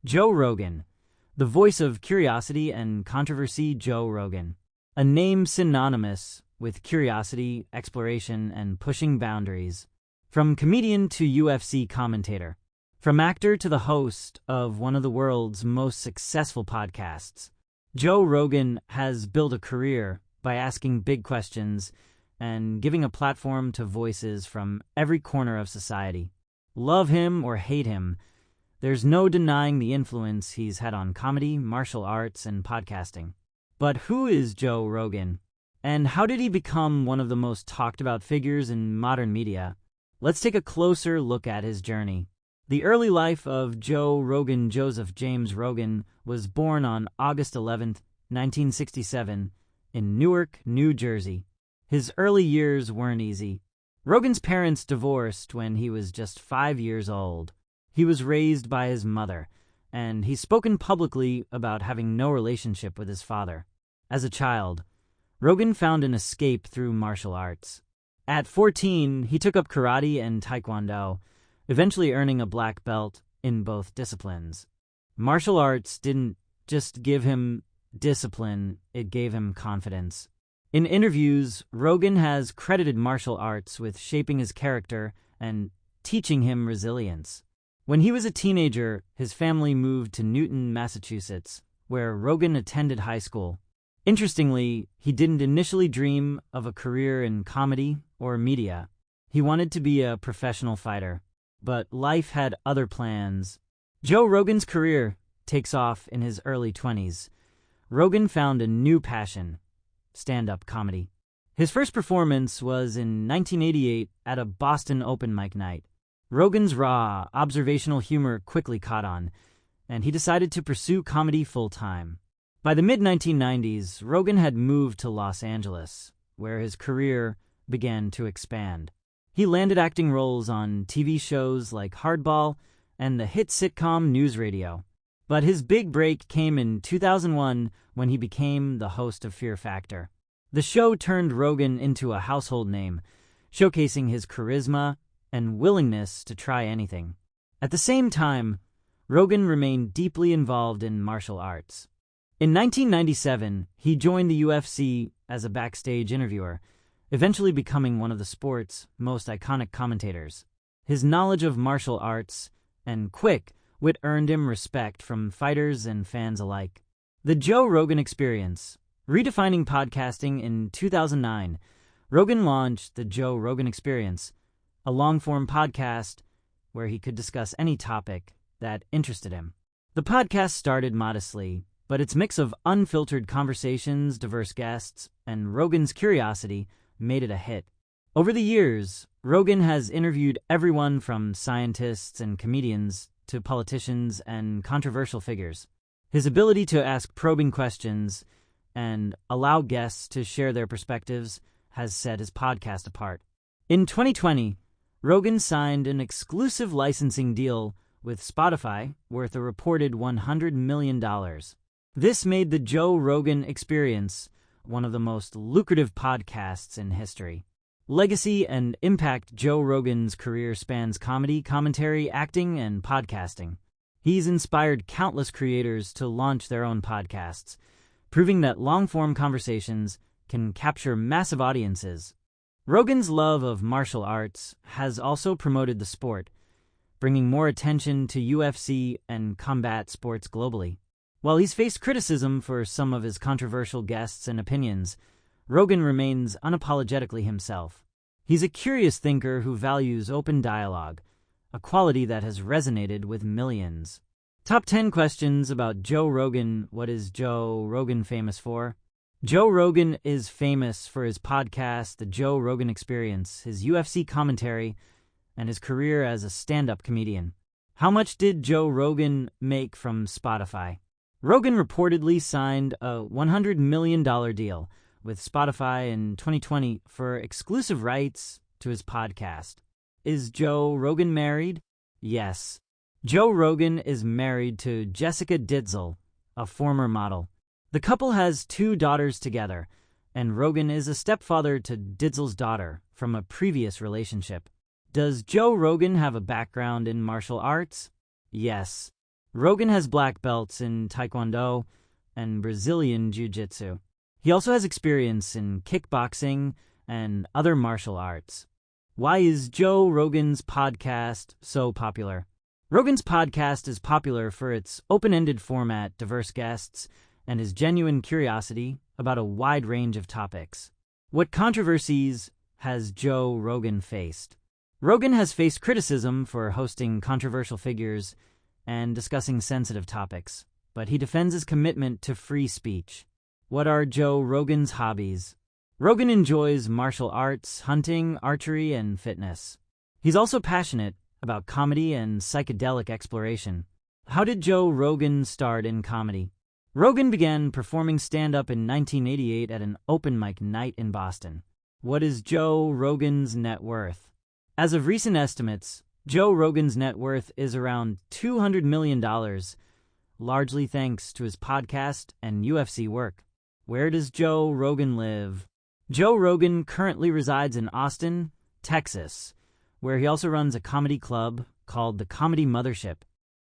Joe Rogan, the voice of curiosity and controversy. Joe Rogan, a name synonymous with curiosity, exploration, and pushing boundaries. From comedian to UFC commentator, from actor to the host of one of the world's most successful podcasts, Joe Rogan has built a career by asking big questions and giving a platform to voices from every corner of society. Love him or hate him, there's no denying the influence he's had on comedy, martial arts, and podcasting. But who is Joe Rogan? And how did he become one of the most talked about figures in modern media? Let's take a closer look at his journey. The early life of Joe Rogan. Joseph James Rogan was born on August 11th, 1967, in Newark, New Jersey. His early years weren't easy. Rogan's parents divorced when he was just 5 years old. He was raised by his mother, and he's spoken publicly about having no relationship with his father. As a child, Rogan found an escape through martial arts. At 14, he took up karate and taekwondo, eventually earning a black belt in both disciplines. Martial arts didn't just give him discipline, it gave him confidence. In interviews, Rogan has credited martial arts with shaping his character and teaching him resilience. When he was a teenager, his family moved to Newton, Massachusetts, where Rogan attended high school. Interestingly, he didn't initially dream of a career in comedy or media. He wanted to be a professional fighter, but life had other plans. Joe Rogan's career takes off in his early 20s. Rogan found a new passion: stand-up comedy. His first performance was in 1988 at a Boston open mic night. Rogan's raw, observational humor quickly caught on, and he decided to pursue comedy full-time. By the mid-1990s, Rogan had moved to Los Angeles, where his career began to expand. He landed acting roles on TV shows like Hardball and the hit sitcom News Radio. But his big break came in 2001 when he became the host of Fear Factor. The show turned Rogan into a household name, showcasing his charisma and willingness to try anything. At the same time, Rogan remained deeply involved in martial arts. In 1997, he joined the UFC as a backstage interviewer, eventually becoming one of the sport's most iconic commentators. His knowledge of martial arts and quick wit earned him respect from fighters and fans alike. The Joe Rogan Experience. Redefining podcasting in 2009, Rogan launched the Joe Rogan Experience, a long-form podcast where he could discuss any topic that interested him. The podcast started modestly, but its mix of unfiltered conversations, diverse guests, and Rogan's curiosity made it a hit. Over the years, Rogan has interviewed everyone from scientists and comedians to politicians and controversial figures. His ability to ask probing questions and allow guests to share their perspectives has set his podcast apart. In 2020, Rogan signed an exclusive licensing deal with Spotify worth a reported $100 million. This made the Joe Rogan Experience one of the most lucrative podcasts in history. Legacy and impact. Joe Rogan's career spans comedy, commentary, acting, and podcasting. He's inspired countless creators to launch their own podcasts, proving that long-form conversations can capture massive audiences. Rogan's love of martial arts has also promoted the sport, bringing more attention to UFC and combat sports globally. While he's faced criticism for some of his controversial guests and opinions, Rogan remains unapologetically himself. He's a curious thinker who values open dialogue, a quality that has resonated with millions. Top 10 questions about Joe Rogan. What is Joe Rogan famous for? Joe Rogan is famous for his podcast, The Joe Rogan Experience, his UFC commentary, and his career as a stand-up comedian. How much did Joe Rogan make from Spotify? Rogan reportedly signed a $100 million deal with Spotify in 2020 for exclusive rights to his podcast. Is Joe Rogan married? Yes. Joe Rogan is married to Jessica Ditzel, a former model. The couple has 2 daughters together, and Rogan is a stepfather to Ditzel's daughter from a previous relationship. Does Joe Rogan have a background in martial arts? Yes. Rogan has black belts in Taekwondo and Brazilian Jiu-Jitsu. He also has experience in kickboxing and other martial arts. Why is Joe Rogan's podcast so popular? Rogan's podcast is popular for its open-ended format, diverse guests, and his genuine curiosity about a wide range of topics. What controversies has Joe Rogan faced? Rogan has faced criticism for hosting controversial figures and discussing sensitive topics, but he defends his commitment to free speech. What are Joe Rogan's hobbies? Rogan enjoys martial arts, hunting, archery, and fitness. He's also passionate about comedy and psychedelic exploration. How did Joe Rogan start in comedy? Rogan began performing stand-up in 1988 at an open mic night in Boston. What is Joe Rogan's net worth? As of recent estimates, Joe Rogan's net worth is around $200 million, largely thanks to his podcast and UFC work. Where does Joe Rogan live? Joe Rogan currently resides in Austin, Texas, where he also runs a comedy club called the Comedy Mothership.